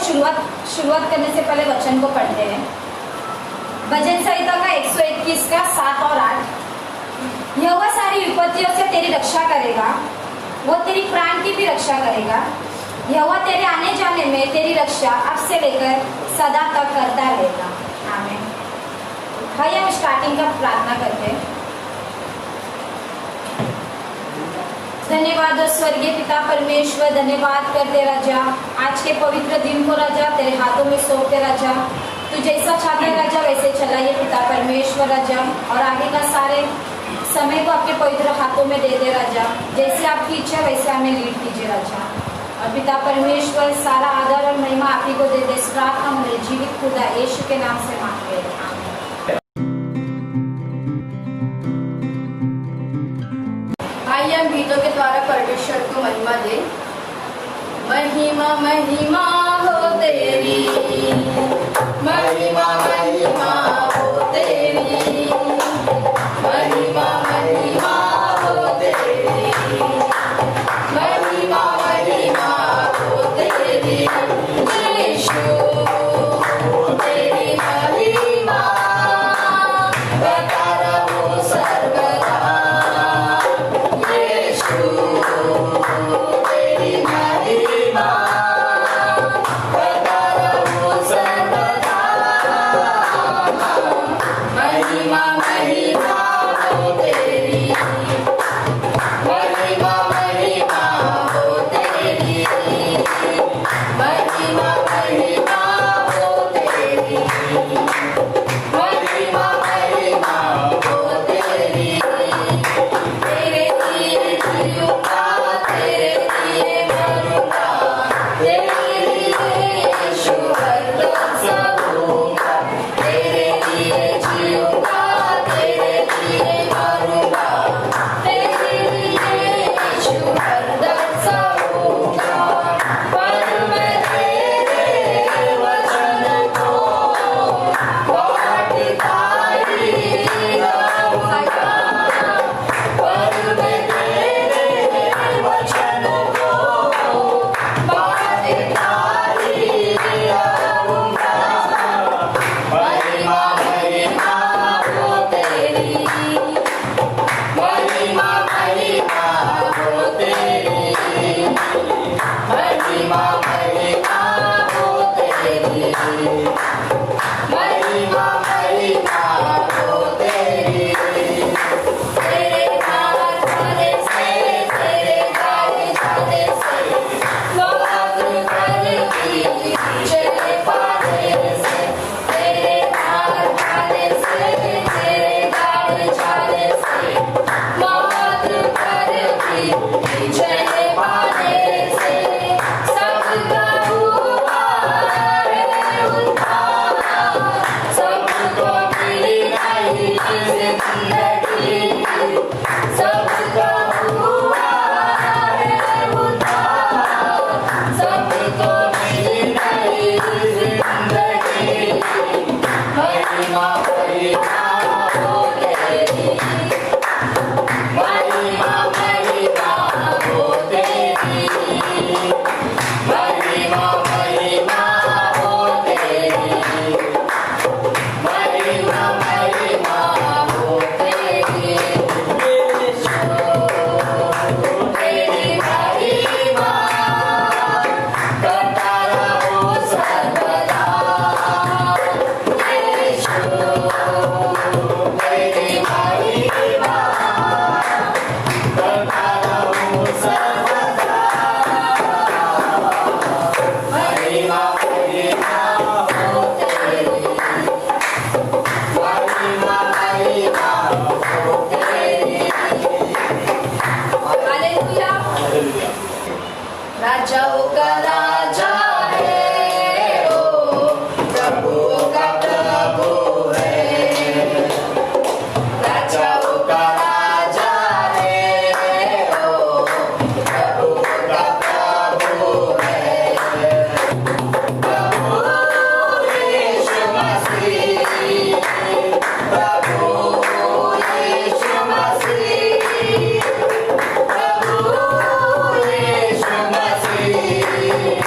शुरुआत करने से पहले वचन को पढ़ते हैं। भजन संहिता का 121 का 7 और 8। यहोवा सारी विपत्तियों से तेरी रक्षा करेगा, वो तेरी प्राण की भी रक्षा करेगा। यहोवा तेरे आने जाने में तेरी रक्षा अब से लेकर सदा तक करता रहेगा। आमीन। भाई हम स्टार्टिंग का प्रार्थना करते हैं। धन्यवाद स्वर्गीय पिता परमेश्वर, धन्यवाद करते राजा आज के पवित्र दिन को राजा तेरे हाथों में सौंपते राजा। तू जैसा चाहता है राजा वैसे चलाइए पिता परमेश्वर राजा, और आगे का सारे समय को आपके पवित्र हाथों में दे दे राजा। जैसे आपकी इच्छा वैसे हमें लीड कीजिए राजा। और पिता परमेश्वर सारा आदर और महिमा आप ही को दे दे। इस प्रार्थना हमारे जीवित खुदा यीशु के नाम से मांगते हैं, आमीन। आइए हम गीतों के द्वारा परमेश्वर को महिमा दे। महिमा महिमा हो तेरी, महिमा महिमा हो तेरी, महिमा महिमा हो तेरी, महिमा महिमा हो तेरी। यीशु तेरी महिमा बता रहो सर्वदा। यीशु तेरी महिमा बता रहो सर्वदा। महिमा महिमा हो तेरी, महिमा महिमा हो तेरी, महिमा महिमा हो तेरी, महिमा महिमा हो तेरी। तेरे लिए जीऊंगा, तेरे लिए मरूंगा, तेरे लिए यीशु हरदम सहूंगा। तेरे लिए जीऊंगा, तेरे लिए मरूंगा, तेरे लिए यीशु हरदम सहूंगा। पर मैं तेरे वचन को बाँटता ही रहूंगा। पर मैं तेरे वचन को बाँटता ही रहूंगा। महिमा महिमा हो तेरी, महिमा महिमा हो तेरी, महिमा महिमा हो तेरी, महिमा महिमा हो तेरी। तेरे हाथ जाने से, तेरे गाए जाने से, स्वागत करती चले पाने से। तेरे हाथ जाने से, तेरे गाए जाने से, स्वागत करती चले पाने से। सबका हुआ है उद्धार, सबको मिली नई जिंदगी। सबका हुआ है उद्धार, सबको मिली नई जिंदगी। महिमा महिमा हो तेरी, महिमा महिमा हो तेरी, महिमा महिमा हो तेरी, महिमा महिमा हो तेरी। यीशु तेरी महिमा बता रहो सर्वदा। यीशु तेरी महिमा बता रहो सर्वदा। महिमा महिमा हो तेरी, महिमा महिमा हो तेरी। हालेलुया। राजाओं का राजा है वो, प्रभुओं का प्रभु है। राजाओं का राजा है वो, प्रभुओं का प्रभु है। प्रभु यीशु मसीह, प्रभु यीशु मसीह, प्रभु यीशु मसीह।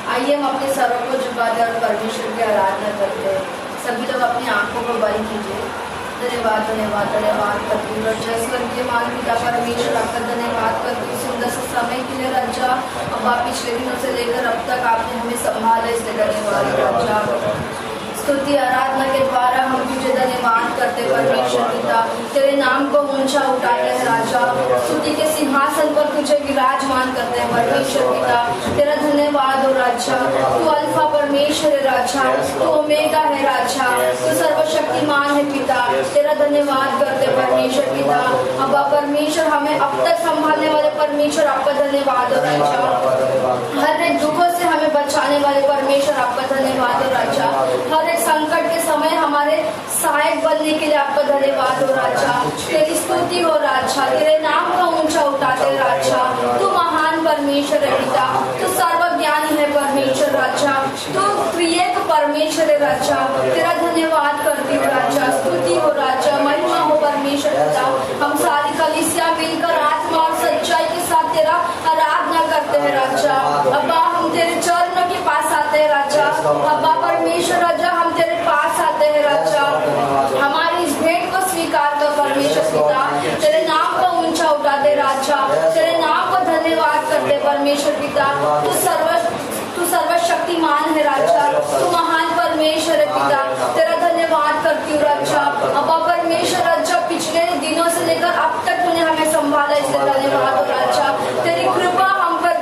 आइए हम अपने सरों को झुका दें और परमेश्वर की आराधना करते हैं। सभी लोग अपनी आंखों को बंद कीजिए। धन्यवाद धन्यवाद धन्यवाद करती हूँ रजा स्वर्गीय मान पिता परमेश्वर, आपका धन्यवाद करती हूँ सुंदर से समय के लिए रजा। अब आप पिछले दिनों से लेकर अब तक आपने हमें संभाला, इसलिए धन्यवाद रजा। स्तुति आराधना के द्वारा हम तुझे धन्यवाद करते परमेश्वर पिता, तेरे नाम को ऊंचा उठाते हैं राजा। स्तुति के सिंहासन पर तुझे विराजमान करते हैं परमेश्वर पिता, तेरा धन्यवाद हो राजा। तू अल्फा परमेश्वर है राजा, तू ओमेगा है राजा, तू सर्वशक्तिमान है पिता, तेरा धन्यवाद करते परमेश्वर पिता। अब परमेश्वर हमें अब तक संभालने वाले परमेश्वर, आपका धन्यवाद हो राजा। हर एक दुखों से हमें बचाने वाले परमेश्वर, आपका धन्यवाद हो राजा। हर संकट के समय हमारे सहायक बनने के लिए आपका धन्यवाद हो राजा। तेरी स्तुति हो राजा, तेरे नाम का ऊंचा उठाते राजा। तू महान परमेश्वर है पिता, तू सर्वज्ञानी है परमेश्वर राजा, तू त्रिएक परमेश्वर है राजा, तेरा धन्यवाद करती हूँ राजा। स्तुति हो राजा, महिमा हो परमेश्वर पिता। हम सारी कलीसिया मिलकर आत्मा और सच्चाई के साथ तेरा आराधना करते हैं राजा। अब्बा हम तेरे चरणों के पास आते हैं राजा। अब्बा परमेश्वर राजा, हम तेरे पास आते हैं राजा। हमारी इस भेंट को स्वीकार कर परमेश्वर पिता, तेरे नाम को ऊंचा उठाते राजा, तेरे नाम को धन्यवाद करते परमेश्वर पिता। तू सर्वशक्तिमान है राजा, तू महान परमेश्वर है पिता, तेरा धन्यवाद करती हूँ राजा। अब्बा परमेश्वर राजा, पिछले दिनों से लेकर अब तक तूने हमें संभाला, इसलिए धन्यवाद हो राजा। तेरी कृपा हम पर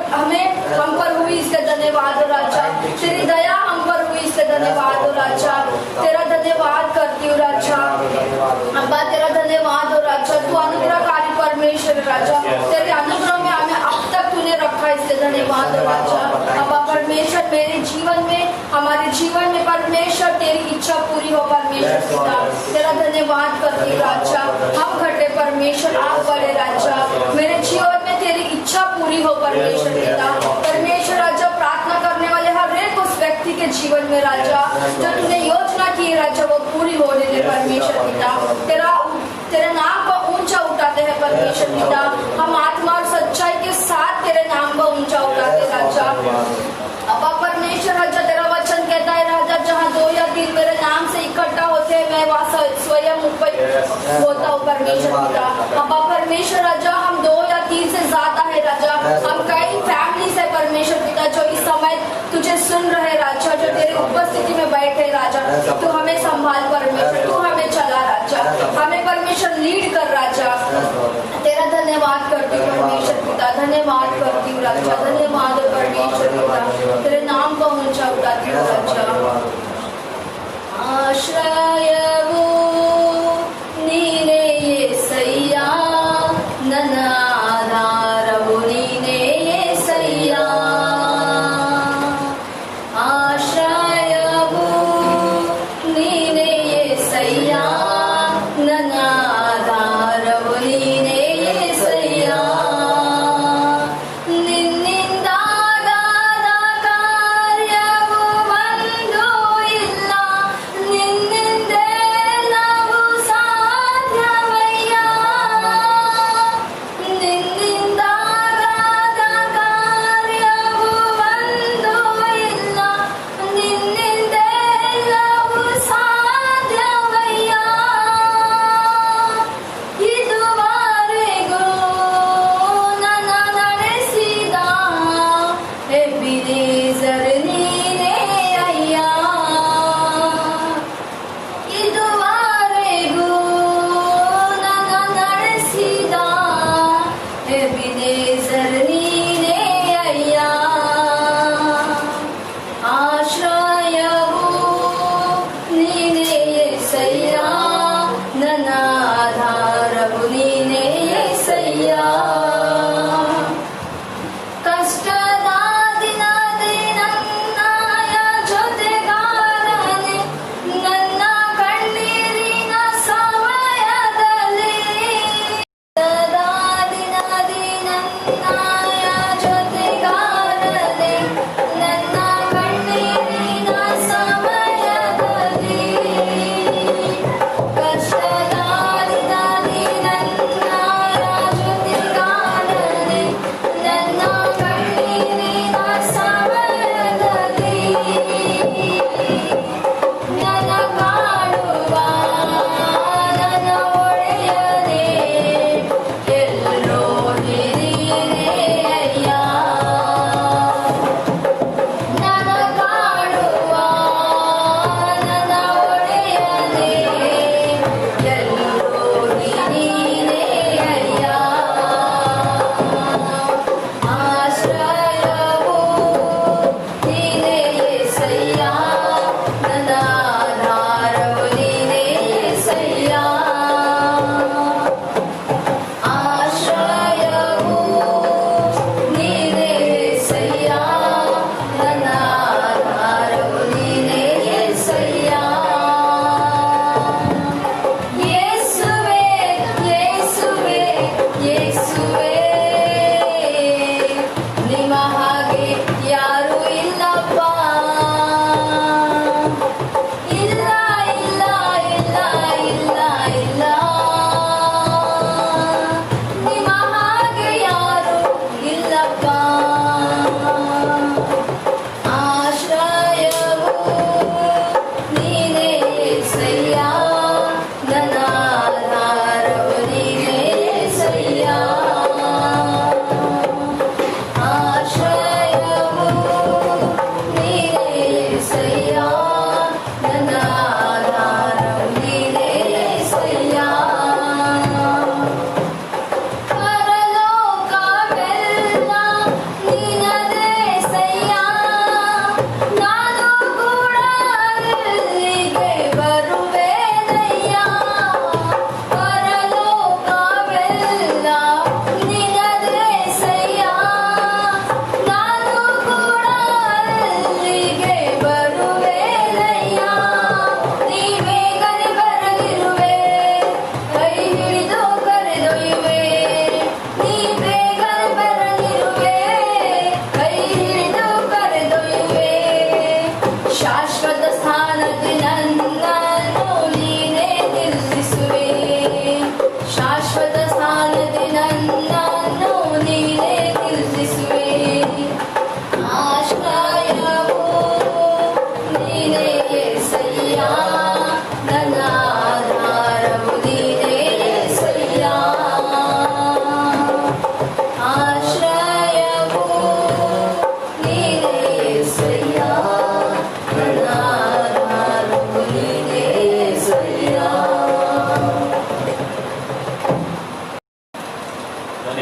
हुई, इसलिए धन्यवाद हो राजा। तेरी दया हम पर हुई, इसलिए धन्यवाद हो राजा। तेरा धन्यवाद करती हूँ राजा। अब्बा तेरा धन्यवाद हो राजा, तू अनुग्रहकारी परमेश्वर राजा, तेरे अनुग्रह में हमें अब तक तूने रखा, इसलिए धन्यवाद हो राजा। अब्बा परमेश्वर मेरे जीवन में, हमारे जीवन में परमेश्वर तेरी इच्छा पूरी हो परमेश्वर पिता, तेरा धन्यवाद करती हूँ राजा। हम घटे परमेश्वर, आप बड़े राजा, मेरे जीवन में तेरी इच्छा पूरी हो परमेश्वर पिता। परमेश्वर राजा, प्रार्थना करने वाले हर एक उस व्यक्ति के जीवन में राजा, जो तूने योजना की राजा, वो पूरी होने दे परमेश्वर पिता। तेरे नाम को ऊंचा उठाते हैं परमेश्वर पिता। हम आत्मा और सच्चाई के साथ तेरे नाम को ऊंचा उठाते राजा। अब्बा परमेश्वर राजा, तेरा वचन कहता है राजा, जहाँ 2 या 3 मेरे नाम से इकट्ठा होते हैं, मैं वहाँ स्वयं उपस्थित होता हूँ परमेश्वर पिता। अब्बा परमेश्वर राजा, हम 2 या 3 से ज्यादा है राजा, हम कई फैमिली से परमेश्वर पिता, जो इस समय तुझे सुन रहे राजा, जो तेरी उपस्थिति में बैठे राजा, तू हमें संभाल परमेश्वर, तू हमें चला राजा, हमें परमेश्वर लीड कर राजा। तेरा धन्यवाद करती हूँ परमेश्वर पिता, धन्यवाद करती हूँ राजा, धन्यवाद परमेश्वर पिता, तेरे नाम को ऊंचा उठाती हूँ राजा। आश्रयवो नीने येसయ్యా, ನನ್ನ ಆಧಾರವು ನೀನೇ येसయ్యಾ। ಆಶ್ರಯವು ನೀನೇ येसయ్యಾ, ನನ್ನ ಆಧಾರವು ನೀನೇ येसయ్ಯಾ। ನಿನ್ನಿಂದಾಗದ ಕಾರ್ಯವು ಒಂದು ಇಲ್ಲ, ನಿನ್ನಿಂದೆಲ್ಲ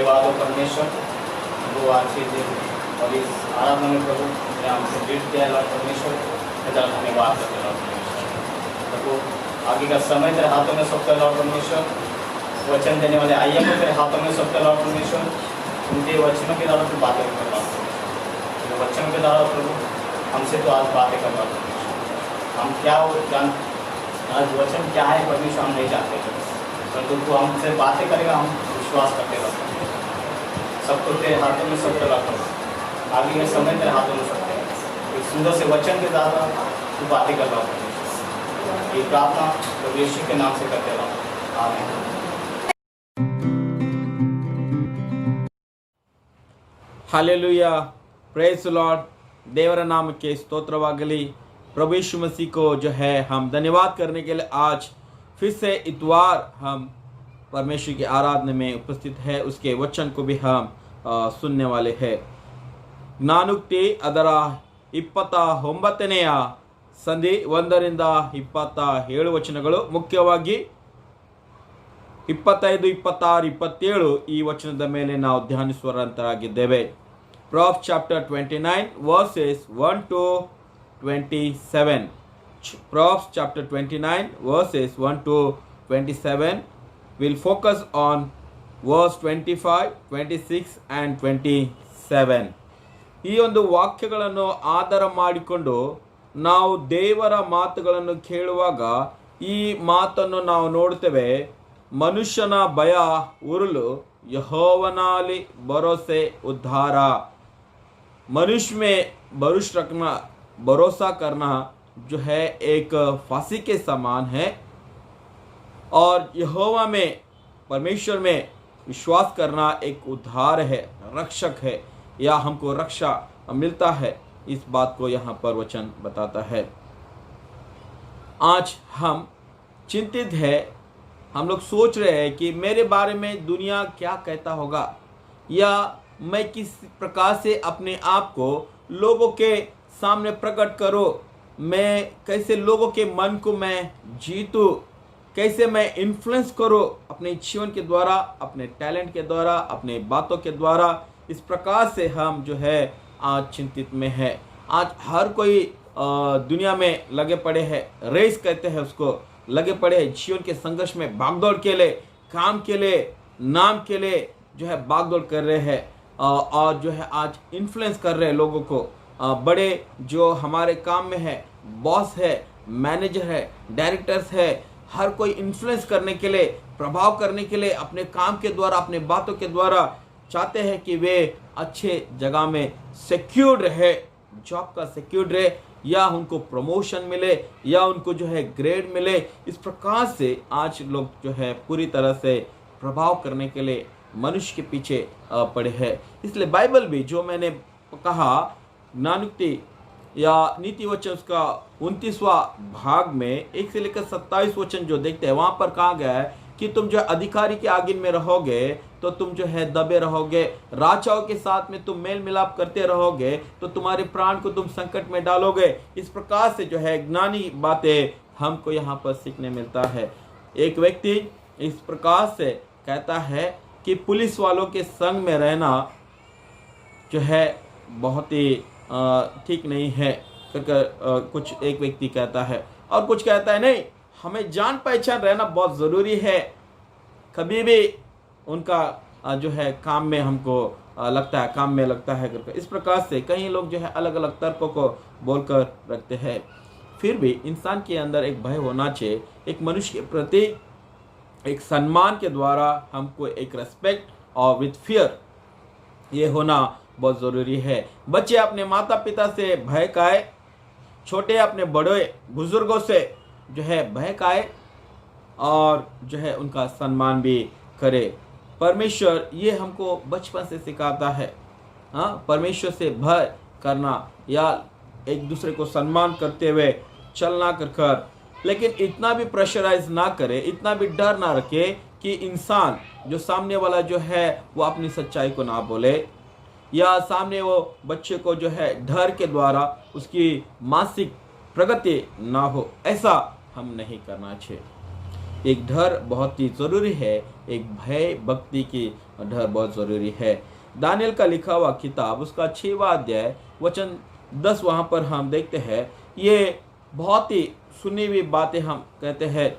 धन्यवाद हो परमेश्वर, वो आज के दिन और इस आराधना में प्रभु ने हमसे भेंट किया लॉर्ड परमेश्वर, तेरा धन्यवाद करते लॉर्ड परमेश्वर। प्रभु आगे का समय तेरे हाथों में सौंपते लॉर्ड परमेश्वर, वचन देने वाले आइए को तेरे हाथों में सौंपते लॉर्ड परमेश्वर, उनके वचनों के द्वारा तू बातें कर लॉर्ड परमेश्वर, वचनों के द्वारा प्रभु हमसे तो आज बातें कर लॉर्ड परमेश्वर। हम क्या जान आज वचन क्या है परमेश्वर हम नहीं जानते, परंतु तू हमसे बातें करेगा, हम विश्वास करते रहते हैं। सब कुछ तेरे हाथों में सब रखा हो, आगे के समय तेरे हाथों में सब है। एक सुंदर से वचन के द्वारा तू बातें कर रहा है। ये प्रार्थना प्रभु यीशु के नाम से करते रहो, आमीन। Hallelujah, praise Lord. देवर नाम के स्तोत्रवागली। प्रभु यीशु मसीह को जो है हम धन्यवाद करने के लिए आज फिर से इतवार हम परमेश्वर की आराधना में उपस्थित है। उसके वचन को भी हम सुनने वाले हैं। ಜ್ಞಾನುಕ್ತಿ ಅದರ 29ನೆಯ ಸಂಧಿ 1ರಿಂದ 27 ವಚನಗಳು, ಮುಖ್ಯವಾಗಿ 25, 26, 27 ಈ ವಚನದ ಮೇಲೆ ನಾವು ಧ್ಯಾನಿಸುವಂತರಾಗಿದ್ದೇವೆ. Proverbs chapter 29 verses 1 to 27. Proverbs chapter 29 verses 1 to 27. We'll focus on verse 25, 26 and 27. ಈ ಒಂದು ವಾಕ್ಯಗಳನ್ನು ಆಧಾರ ಮಾಡಿಕೊಂಡು ನಾವು ದೇವರ ಮಾತುಗಳನ್ನು ಕೇಳುವಾಗ ಈ ಮಾತನ್ನು ನಾವು ನೋಡ್ತೇವೆ. ಮನುಷ್ಯನ ಭಯ ಉರುಳು, ಯೆಹೋವನಲ್ಲಿ ಭರೋಸೆ उद्धार. मनुष्य में भरोसा करना जो है एक फांसी के समान है, और यहोवा में, परमेश्वर में विश्वास करना एक उद्धार है, रक्षक है, या हमको रक्षा मिलता है। इस बात को यहाँ पर वचन बताता है। आज हम चिंतित है, हम लोग सोच रहे हैं कि मेरे बारे में दुनिया क्या कहता होगा, या मैं किस प्रकार से अपने आप को लोगों के सामने प्रकट करूं, मैं कैसे लोगों के मन को मैं जीतूं, कैसे मैं इन्फ्लुएंस करूं अपने जीवन के द्वारा, अपने टैलेंट के द्वारा, अपने बातों के द्वारा। इस प्रकार से हम जो है आज चिंतित में है। आज हर कोई दुनिया में लगे पड़े हैं, रेस कहते हैं उसको, लगे पड़े हैं जीवन के संघर्ष में, भागदौड़ के लिए, काम के लिए, नाम के लिए जो है भागदौड़ कर रहे हैं, और जो है आज इन्फ्लुएंस कर रहे हैं लोगों को। बड़े जो हमारे काम में है, बॉस है, मैनेजर है, डायरेक्टर्स है, हर कोई इन्फ्लुएंस करने के लिए, प्रभाव करने के लिए अपने काम के द्वारा, अपने बातों के द्वारा चाहते हैं कि वे अच्छे जगह में सिक्योर्ड रहे, जॉब का सिक्योर्ड रहे, या उनको प्रमोशन मिले, या उनको जो है ग्रेड मिले। इस प्रकार से आज लोग जो है पूरी तरह से प्रभाव करने के लिए मनुष्य के पीछे पड़े हैं। इसलिए बाइबल भी जो मैंने कहा, ज्ञानोक्ति या नीति वचन उसका 29वां भाग में 1 से लेकर 27 वचन जो देखते हैं, वहाँ पर कहा गया है कि तुम जो अधिकारी के आगे में रहोगे तो तुम जो है दबे रहोगे, राजाओं के साथ में तुम मेल मिलाप करते रहोगे तो तुम्हारे प्राण को तुम संकट में डालोगे। इस प्रकार से जो है ज्ञानी बातें हमको यहाँ पर सीखने मिलता है। एक व्यक्ति इस प्रकार से कहता है कि पुलिस वालों के संग में रहना जो है बहुत ही ठीक नहीं है, कुछ एक व्यक्ति कहता है, और कुछ कहता है नहीं, हमें जान पहचान रहना बहुत ज़रूरी है, कभी भी उनका जो है काम में हमको लगता है, काम में लगता है करके। इस प्रकार से कई लोग जो है अलग अलग तर्कों को बोलकर रखते हैं। फिर भी इंसान के अंदर एक भय होना चाहिए, एक मनुष्य के प्रति एक सम्मान के द्वारा हमको एक रेस्पेक्ट और विथ फियर ये होना बहुत ज़रूरी है। बच्चे अपने माता पिता से भय खाए, छोटे अपने बड़े बुजुर्गों से जो है भय खाए, और जो है उनका सम्मान भी करे। परमेश्वर ये हमको बचपन से सिखाता है। हाँ, परमेश्वर से भय करना या एक दूसरे को सम्मान करते हुए चलना कर, लेकिन इतना भी प्रेशराइज ना करे, इतना भी डर ना रखे कि इंसान जो सामने वाला जो है वो अपनी सच्चाई को ना बोले, या सामने वो बच्चे को जो है डर के द्वारा उसकी मानसिक प्रगति ना हो। ऐसा हम नहीं करना चाहिए। एक डर बहुत ही ज़रूरी है, एक भय भक्ति की डर बहुत ज़रूरी है। दानियल का लिखा हुआ किताब उसका 6वां अध्याय वचन 10 वहाँ पर हम देखते हैं, ये बहुत ही सुनी हुई बातें हम कहते हैं।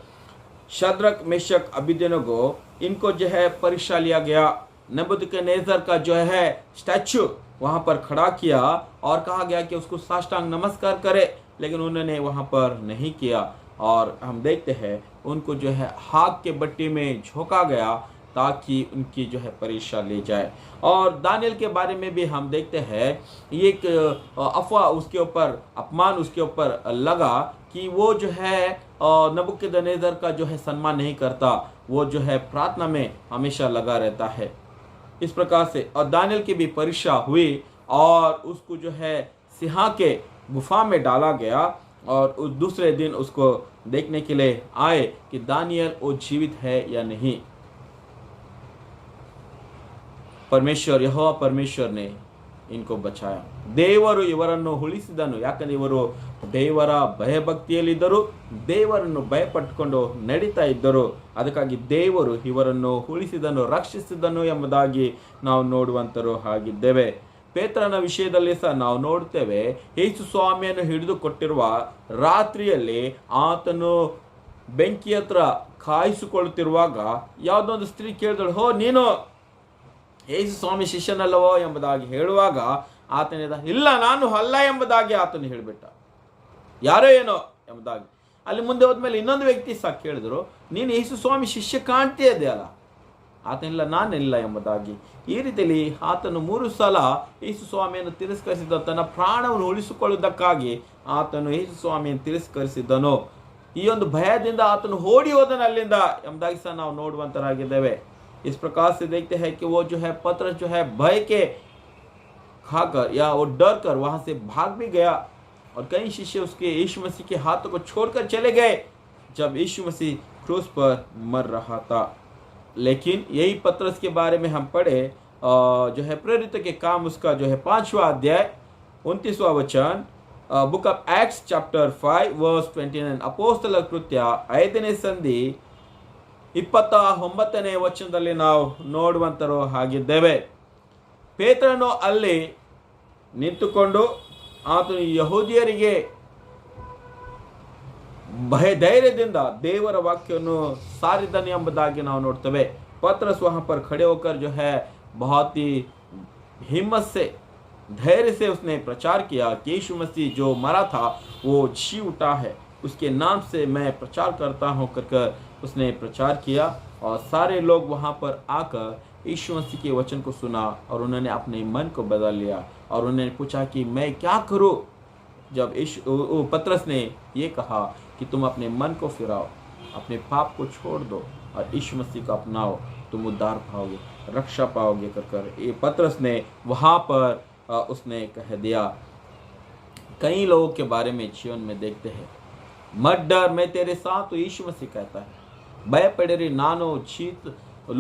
शद्रक मेशक अबेदनगो इनको जो है परीक्षा लिया गया। नबूकदनेस्सर का जो है स्टैचू वहाँ पर खड़ा किया और कहा गया कि उसको साष्टांग नमस्कार करे, लेकिन उन्होंने वहाँ पर नहीं किया। और हम देखते हैं उनको जो है आग के भट्टी में झोंका गया ताकि उनकी जो है परीक्षा ली जाए। और दानियल के बारे में भी हम देखते हैं, ये एक अफवाह उसके ऊपर, अपमान उसके ऊपर लगा कि वो जो है नबूकदनेस्सर का जो है सम्मान नहीं करता, वो जो है प्रार्थना में हमेशा लगा रहता है। इस प्रकार से और दानियल की भी परीक्षा हुई और उसको जो है सिंह के गुफा में डाला गया और उस दूसरे दिन उसको देखने के लिए आए कि दानियल वो जीवित है या नहीं। परमेश्वर यहोवा परमेश्वर ने इनको बचाया। ದೇವರು ಇವರನ್ನು ಉಳಿಸಿದನು, ಯಾಕಂದ್ರೆ ಇವರು ದೇವರ ಭಯಭಕ್ತಿಯಲ್ಲಿದ್ದರು, ದೇವರನ್ನು ಭಯಪಟ್ಟುಕೊಂಡು ನಡೀತಾ ಇದ್ದರು, ಅದಕ್ಕಾಗಿ ದೇವರು ಇವರನ್ನು ಉಳಿಸಿದನು, ರಕ್ಷಿಸಿದನು ಎಂಬುದಾಗಿ ನಾವು ನೋಡುವಂತರು ಆಗಿದ್ದೇವೆ। ಪೇತ್ರನ ವಿಷಯದಲ್ಲಿ ಸಹ ನಾವು ನೋಡ್ತೇವೆ, ಯೇಸು ಸ್ವಾಮಿಯನ್ನು ಹಿಡಿದುಕೊಟ್ಟಿರುವ ರಾತ್ರಿಯಲ್ಲಿ ಆತನು ಬೆಂಕಿ ಹತ್ರ ಕಾಯಿಸಿಕೊಳ್ಳುತ್ತಿರುವಾಗ ಯಾವುದೋ ಒಂದು ಸ್ತ್ರೀ ಕೇಳಿದಳು, ಹೋ ನೀನು ಯೇಸು ಸ್ವಾಮಿ ಶಿಷ್ಯನಲ್ಲವೋ ಎಂಬುದಾಗಿ ಹೇಳುವಾಗ ಆತನಿಂದ ಇಲ್ಲ ನಾನು ಅಲ್ಲ ಎಂಬುದಾಗಿ ಆತನು ಹೇಳಿಬಿಟ್ಟ, ಯಾರೋ ಏನೋ ಎಂಬುದಾಗಿ। ಅಲ್ಲಿ ಮುಂದೆ ಹೋದ್ಮೇಲೆ ಇನ್ನೊಂದು ವ್ಯಕ್ತಿ ಸಹ ಕೇಳಿದ್ರು, ನೀನು ಯೇಸು ಸ್ವಾಮಿ ಶಿಷ್ಯ ಕಾಣ್ತೇ ಇದೆಯಲ್ಲ, ಆತನಿಲ್ಲ ನಾನಿಲ್ಲ ಎಂಬುದಾಗಿ। ಈ ರೀತಿಯಲ್ಲಿ ಆತನು 3 ಸಲ ಯೇಸು ಸ್ವಾಮಿಯನ್ನು ತಿರಸ್ಕರಿಸಿದ, ತನ್ನ ಪ್ರಾಣವನ್ನು ಉಳಿಸಿಕೊಳ್ಳುವುದಕ್ಕಾಗಿ ಆತನು ಯೇಸು ಸ್ವಾಮಿಯನ್ನು ತಿರಸ್ಕರಿಸಿದ್ದನು। ಈ ಒಂದು ಭಯದಿಂದ ಆತನು ಓಡಿ ಹೋದನು ಅಲ್ಲಿಂದ ಎಂಬುದಾಗಿ ಸಹ ನಾವು ನೋಡುವಂತರಾಗಿದ್ದೇವೆ। इस प्रकार से देखते हैं कि वो जो है पतरस जो है भय के खाकर या वो डर कर वहां से भाग भी गया और कई शिष्य उसके यीशु मसीह के हाथों को छोड़कर चले गए जब यीशु मसीह क्रूस पर मर रहा था। लेकिन यही पतरस के बारे में हम पढ़े जो है प्रेरित के काम उसका जो है 5वां अध्याय 29वां वचन, book of Acts chapter 5 verse 29, ಅಪೊಸ್ತಲರ ಕೃತ್ಯ 5ನೇ ಸಂಧಿ 29ನೇ ವಚನದಲ್ಲಿ ನಾವು ನೋಡುವಂತರು ಆಗಿದ್ದೇವೆ। ಪೇತ್ರನು ಅಲ್ಲಿ ನಿಂತುಕೊಂಡು ಆತನು ಯಹೂದಿಯರಿಗೆ ಧೈರ್ಯದಿಂದ ದೇವರ ವಾಕ್ಯವನ್ನು ಸಾರಿದನು ಎಂಬುದಾಗಿ ನಾವು ನೋಡ್ತೇವೆ। पतरस वहां पर खड़े होकर जो है बहुत ही हिम्मत से, धैर्य से उसने प्रचार किया कि यीशु मसीह जो मरा था वो जी उठा है, उसके नाम से मैं प्रचार करता हूँ कर उसने प्रचार किया। और सारे लोग वहाँ पर आकर यीशु मसीह के वचन को सुना और उन्होंने अपने मन को बदल लिया और उन्होंने पूछा कि मैं क्या करूँ। जब पतरस ने ये कहा कि तुम अपने मन को फिराओ, अपने पाप को छोड़ दो और यीशु मसीह को अपनाओ, तुम उद्धार पाओगे, रक्षा पाओगे कर ये पतरस ने वहाँ पर उसने कह दिया। कई लोगों के बारे में जीवन में देखते हैं, मत डर मैं तेरे साथ, तो यीशु मसीह कहता है, ಭಯಪಡಿರಿ ನಾನು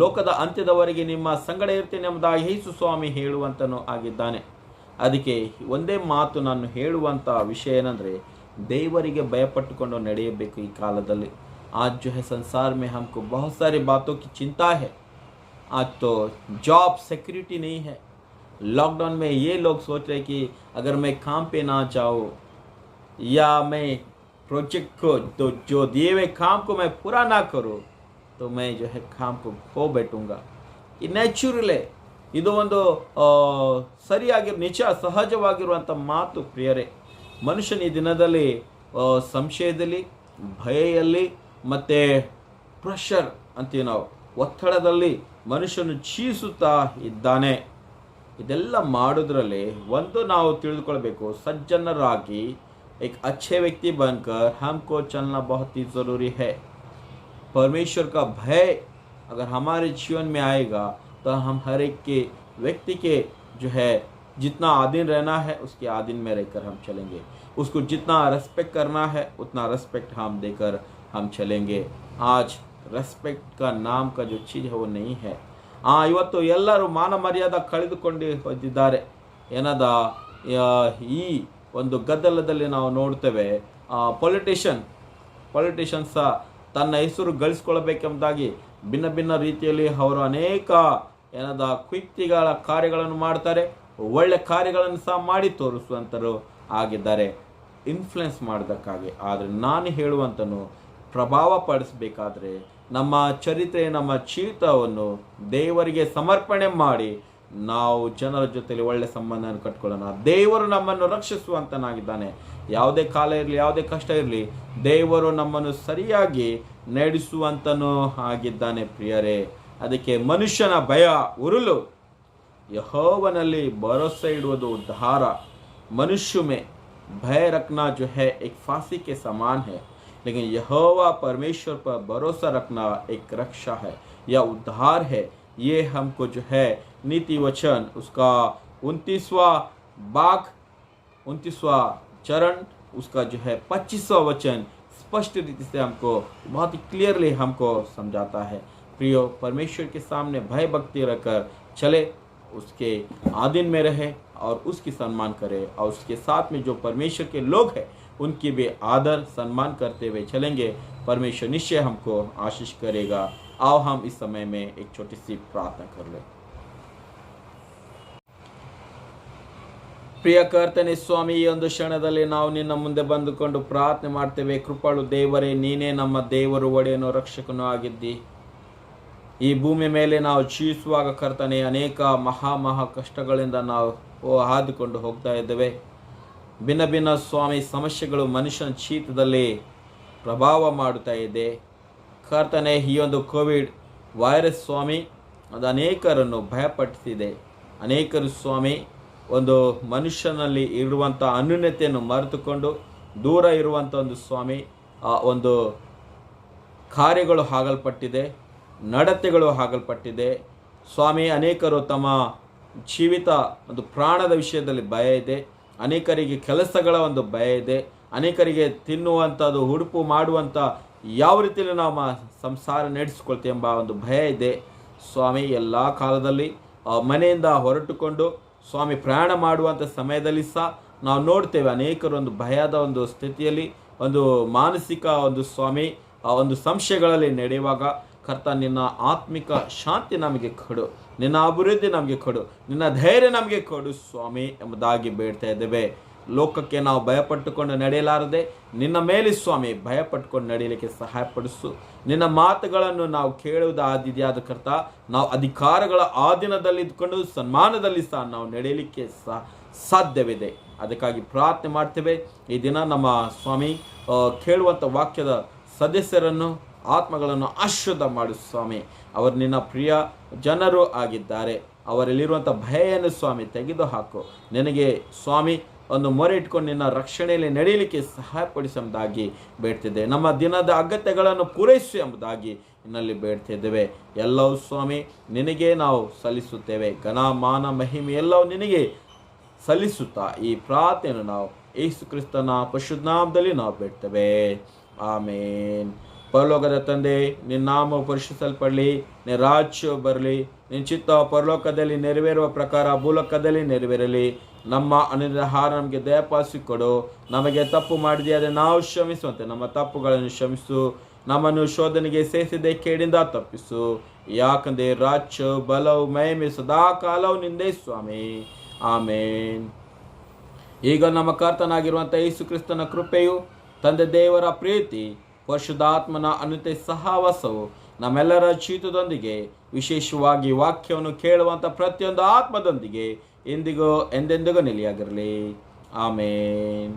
ಲೋಕದ ಅಂತ್ಯದವರೆಗೆ ನಿಮ್ಮ ಸಂಗಡ ಇರ್ತೇನೆ ಎಂಬುದಾಗಿ ಯೇಸು ಸ್ವಾಮಿ ಹೇಳುವಂತನು ಆಗಿದ್ದಾನೆ। ಅದಕ್ಕೆ ಒಂದೇ ಮಾತು ನಾನು ಹೇಳುವಂಥ ವಿಷಯ ಏನಂದರೆ, ದೇವರಿಗೆ ಭಯಪಟ್ಟುಕೊಂಡು ನಡೆಯಬೇಕು ಈ ಕಾಲದಲ್ಲಿ। आज जो है संसार में हमको बहुत सारी बातों की चिंता है। आज तो जॉब सिक्योरिटी नहीं है। लॉकडाउन में ये लोग सोच रहे कि अगर मैं काम पे ना जाऊँ या मैं प्रोजेक्ट को तो जो दिए हुए काम को मैं पूरा ना करूँ तो मैं जो है काम को खो बैठूँगा। ये ನ್ಯಾಚುರಲೇ, ಇದು ಒಂದು ನಿಜ ಸಹಜವಾಗಿರುವಂಥ ಮಾತು ಪ್ರಿಯರೇ। ಮನುಷ್ಯನ ಈ ದಿನದಲ್ಲಿ ಸಂಶಯದಲ್ಲಿ, ಭಯಲ್ಲಿ ಮತ್ತು ಪ್ರೆಷರ್ ಅಂತೀವಿ ನಾವು, ಒತ್ತಡದಲ್ಲಿ ಮನುಷ್ಯನು ಜೀವಿಸುತ್ತಾ ಇದ್ದಾನೆ। ಇದೆಲ್ಲ ಮಾಡೋದ್ರಲ್ಲಿ ಒಂದು ನಾವು ತಿಳಿದುಕೊಳ್ಬೇಕು, ಸಜ್ಜನರಾಗಿ एक अच्छे व्यक्ति बनकर हमको चलना बहुत ही ज़रूरी है। परमेश्वर का भय अगर हमारे जीवन में आएगा तो हम हर एक के व्यक्ति के जो है जितना आधीन रहना है उसके आधीन में रहकर हम चलेंगे, उसको जितना रेस्पेक्ट करना है उतना रेस्पेक्ट हम देकर हम चलेंगे। आज रेस्पेक्ट का नाम का जो चीज़ है वो नहीं है। ಇವತ್ತು ಎಲ್ಲರೂ ಮಾನ ಮರ್ಯಾದೆ ಕಳೆದುಕೊಂಡು ಹೋಗಿದ್ದಾರೆ। ಏನದ ಈ ಒಂದು ಗದ್ದಲದಲ್ಲಿ ನಾವು ನೋಡ್ತೇವೆ, ಪೊಲಿಟಿಷಿಯನ್ಸ್ ತನ್ನ ಹೆಸರು ಗಳಿಸ್ಕೊಳ್ಬೇಕೆಂಬುದಾಗಿ ಭಿನ್ನ ಭಿನ್ನ ರೀತಿಯಲ್ಲಿ ಅವರು ಅನೇಕ ಕೃತ್ಯಗಳ ಕಾರ್ಯಗಳನ್ನು ಮಾಡ್ತಾರೆ, ಒಳ್ಳೆ ಕಾರ್ಯಗಳನ್ನು ಸಹ ಮಾಡಿ ತೋರಿಸುವಂತರು ಆಗಿದ್ದಾರೆ, ಇನ್ಫ್ಲುಯೆನ್ಸ್ ಮಾಡೋದಕ್ಕಾಗಿ. ಆದರೆ ನಾನು ಹೇಳುವಂತನು, ಪ್ರಭಾವ ಪಡಿಸಬೇಕಾದ್ರೆ ನಮ್ಮ ಚರಿತ್ರೆ, ನಮ್ಮ ಜೀವಿತವನ್ನು ದೇವರಿಗೆ ಸಮರ್ಪಣೆ ಮಾಡಿ ನಾವು ಜನರ ಜೊತೆಲಿ ಒಳ್ಳೆ ಸಂಬಂಧವನ್ನು ಕಟ್ಕೊಳ್ಳೋಣ. ದೇವರು ನಮ್ಮನ್ನು ರಕ್ಷಿಸುವಂತನಾಗಿದ್ದಾನೆ. ಯಾವುದೇ ಕಾಲ ಇರಲಿ, ಯಾವುದೇ ಕಷ್ಟ ಇರಲಿ, ದೇವರು ನಮ್ಮನ್ನು ಸರಿಯಾಗಿ ನಡೆಸುವಂತನೂ ಆಗಿದ್ದಾನೆ ಪ್ರಿಯರೇ. ಅದಕ್ಕೆ ಮನುಷ್ಯನ ಭಯ ಉರುಲು, ಯೆಹೋವನಲ್ಲಿ ಭರೋಸೆ ಇಡುವುದು उद्धार। मनुष्य में भय रखना जो है एक फांसी के समान है, लेकिन यहोवा परमेश्वर पर भरोसा रखना एक रक्षा है या उद्धार है। ये हमको जो है नीति वचन उसका 29वां चरण उसका जो है 25वां वचन स्पष्ट रीति से हमको बहुत ही क्लियरली हमको समझाता है। प्रियो, परमेश्वर के सामने भय भक्ति रखकर चले, उसके आधीन में रहे और उसकी सम्मान करे, और उसके साथ में जो परमेश्वर के लोग हैं उनकी भी आदर सम्मान करते हुए चलेंगे। परमेश्वर निश्चय हमको आशीष करेगा। आओ हम इस समय में एक छोटी सी प्रार्थना कर लें। ಪ್ರಿಯ ಕರ್ತನೆ ಸ್ವಾಮಿ, ಈ ಒಂದು ಕ್ಷಣದಲ್ಲಿ ನಾವು ನಿನ್ನ ಮುಂದೆ ಬಂದುಕೊಂಡು ಪ್ರಾರ್ಥನೆ ಮಾಡ್ತೇವೆ. ಕೃಪಾಳು ದೇವರೇ, ನೀನೇ ನಮ್ಮ ದೇವರು, ಒಡೆಯನು, ರಕ್ಷಕನೂ ಆಗಿದ್ದಿ. ಈ ಭೂಮಿ ಮೇಲೆ ನಾವು ಜೀವಿಸುವಾಗ ಕರ್ತನೆ ಅನೇಕ ಮಹಾ ಕಷ್ಟಗಳಿಂದ ನಾವು ಹಾದುಕೊಂಡು ಹೋಗ್ತಾ ಇದ್ದೇವೆ. ಭಿನ್ನ ಭಿನ್ನ ಸ್ವಾಮಿ ಸಮಸ್ಯೆಗಳು ಮನುಷ್ಯನ ಜೀವಿತದಲ್ಲಿ ಪ್ರಭಾವ ಮಾಡುತ್ತಾ ಇದೆ ಕರ್ತನೆ. ಈ ಒಂದು ಕೋವಿಡ್ ವೈರಸ್ ಸ್ವಾಮಿ ಅದು ಅನೇಕರನ್ನು ಭಯಪಡಿಸಿದೆ. ಅನೇಕರು ಸ್ವಾಮಿ ಒಂದು ಮನುಷ್ಯನಲ್ಲಿ ಇರುವಂಥ ಅನ್ಯೂನ್ಯತೆಯನ್ನು ಮರೆತುಕೊಂಡು ದೂರ ಇರುವಂಥ ಒಂದು ಸ್ವಾಮಿ ಒಂದು ಕಾರ್ಯಗಳು ಆಗಲ್ಪಟ್ಟಿದೆ, ನಡತೆಗಳು ಆಗಲ್ಪಟ್ಟಿದೆ ಸ್ವಾಮಿ. ಅನೇಕರು ತಮ್ಮ ಜೀವಿತ ಒಂದು ಪ್ರಾಣದ ವಿಷಯದಲ್ಲಿ ಭಯ ಇದೆ, ಅನೇಕರಿಗೆ ಕೆಲಸಗಳ ಒಂದು ಭಯ ಇದೆ, ಅನೇಕರಿಗೆ ತಿನ್ನುವಂಥದ್ದು, ಉಡುಪು ಮಾಡುವಂಥ ಯಾವ ರೀತಿಯಲ್ಲಿ ನಾವು ಸಂಸಾರ ನಡೆಸ್ಕೊಳ್ತೇವೆ ಎಂಬ ಒಂದು ಭಯ ಇದೆ ಸ್ವಾಮಿ. ಎಲ್ಲ ಕಾಲದಲ್ಲಿ ಮನೆಯಿಂದ ಹೊರಟುಕೊಂಡು ಸ್ವಾಮಿ ಪ್ರಯಾಣ ಮಾಡುವಂಥ ಸಮಯದಲ್ಲಿ ಸಹ ನಾವು ನೋಡ್ತೇವೆ ಅನೇಕರು ಒಂದು ಭಯದ ಒಂದು ಸ್ಥಿತಿಯಲ್ಲಿ, ಒಂದು ಮಾನಸಿಕ ಒಂದು ಸ್ವಾಮಿ ಒಂದು ಸಂಶಯಗಳಲ್ಲಿ ನಡೆಯುವಾಗ ಕರ್ತ ನಿನ್ನ ಆತ್ಮಿಕ ಶಾಂತಿ ನಮಗೆ ಕೊಡು, ನಿನ್ನ ಅಭಿವೃದ್ಧಿ ನಮಗೆ ಕೊಡು, ನಿನ್ನ ಧೈರ್ಯ ನಮಗೆ ಕೊಡು ಸ್ವಾಮಿ ಎಂಬುದಾಗಿ ಬೇಡ್ತಾ ಇದ್ದೇವೆ. ಲೋಕಕ್ಕೆ ನಾವು ಭಯಪಟ್ಟುಕೊಂಡು ನಡೆಯಲಾರದೆ ನಿನ್ನ ಮೇಲೆ ಸ್ವಾಮಿ ಭಯಪಟ್ಟುಕೊಂಡು ನಡೆಯಲಿಕ್ಕೆ ಸಹಾಯಪಡಿಸು. ನಿನ್ನ ಮಾತುಗಳನ್ನು ನಾವು ಕೇಳುವುದಾದಿದೆಯಾದ ಕರ್ತ, ನಾವು ಅಧಿಕಾರಗಳ ಆಧೀನದಲ್ಲಿ ಇದ್ಕೊಂಡು ಸನ್ಮಾನದಲ್ಲಿ ಸಹ ನಾವು ನಡೆಯಲಿಕ್ಕೆ ಸಾಧ್ಯವಿದೆ. ಅದಕ್ಕಾಗಿ ಪ್ರಾರ್ಥನೆ ಮಾಡ್ತೇವೆ. ಈ ದಿನ ನಮ್ಮ ಸ್ವಾಮಿ ಕೇಳುವಂಥ ವಾಕ್ಯದ ಸದಸ್ಯರನ್ನು, ಆತ್ಮಗಳನ್ನು ಆಶೀರ್ವಾದ ಮಾಡು ಸ್ವಾಮಿ. ಅವರು ನಿನ್ನ ಪ್ರಿಯ ಜನರು ಆಗಿದ್ದಾರೆ. ಅವರಲ್ಲಿರುವಂಥ ಭಯವನ್ನು ಸ್ವಾಮಿ ತೆಗೆದು ಹಾಕು. ನಿನಗೆ ಸ್ವಾಮಿ ಒಂದು ಮೊರೆ ಇಟ್ಕೊಂಡು ನಿನ್ನ ರಕ್ಷಣೆಯಲ್ಲಿ ನಡೆಯಲಿಕ್ಕೆ ಸಹಾಯಪಡಿಸುವುದಾಗಿ ಬೇಡ್ತಿದ್ದೆ. ನಮ್ಮ ದಿನದ ಅಗತ್ಯಗಳನ್ನು ಪೂರೈಸು ಎಂಬುದಾಗಿ ಇನ್ನಲ್ಲಿ ಬೇಡ್ತಿದ್ದೇವೆ. ಎಲ್ಲವೂ ಸ್ವಾಮಿ ನಿನಗೆ ನಾವು ಸಲ್ಲಿಸುತ್ತೇವೆ. ಘನ ಮಾನ ಮಹಿಮೆ ಎಲ್ಲವೂ ನಿನಗೆ ಸಲ್ಲಿಸುತ್ತಾ ಈ ಪ್ರಾರ್ಥನೆಯನ್ನು ನಾವು ಯೇಸು ಕ್ರಿಸ್ತನ ಪರಿಶುದ್ಧ ನಾಮದಲ್ಲಿ ನಾವು ಬೇಡ್ತೇವೆ. ಆಮೇನ್. ಪರಲೋಕದ ತಂದೆ, ನಿನ್ನ ನಾಮ ಪರಿಶುದ್ಧಪಡಲಿ, ನಿನ್ನ ರಾಜ್ಯ ಬರಲಿ, ನಿನ್ನ ಚಿತ್ತ ಪರಲೋಕದಲ್ಲಿ ನೆರವೇರುವ ಪ್ರಕಾರ ಭೂಲೋಕದಲ್ಲಿ ನೆರವೇರಲಿ. ನಮ್ಮ ಅನಿಲ ಆಹಾರ ನಮಗೆ ದಯಪಾಲಿಸಿ ಕೊಡು. ನಮಗೆ ತಪ್ಪು ಮಾಡಿದೆಯಾದರೆ ನಾವು ಕ್ಷಮಿಸುವಂತೆ ನಮ್ಮ ತಪ್ಪುಗಳನ್ನು ಕ್ಷಮಿಸು. ನಮ್ಮನ್ನು ಶೋಧನೆಗೆ ಸೇರಿಸಿದೆ ಕೇಡಿಂದ ತಪ್ಪಿಸು. ಯಾಕಂದರೆ ರಾಜ್ಯ ಬಲವು ಮಹಿಮೆ ಸದಾ ಕಾಲವು ನಿಂದೇ ಸ್ವಾಮಿ. ಆಮೇನ್. ಈಗ ನಮ್ಮ ಕರ್ತನಾಗಿರುವಂಥ ಯೇಸು ಕ್ರಿಸ್ತನ ಕೃಪೆಯು, ತಂದೆ ದೇವರ ಪ್ರೀತಿ, ಪರಿಶುದ್ಧಾತ್ಮನ ಅನುತೆ ಸಹವಾಸವು ನಮ್ಮೆಲ್ಲರ ಜೀವಿತದೊಂದಿಗೆ, ವಿಶೇಷವಾಗಿ ವಾಕ್ಯವನ್ನು ಕೇಳುವಂಥ ಪ್ರತಿಯೊಂದು ಆತ್ಮದೊಂದಿಗೆ ಎಂದಿಗೂ ಎಂದೆಂದಿಗೂ ನೆಲೆಯಾಗಿರಲಿ. ಆಮೇನ್.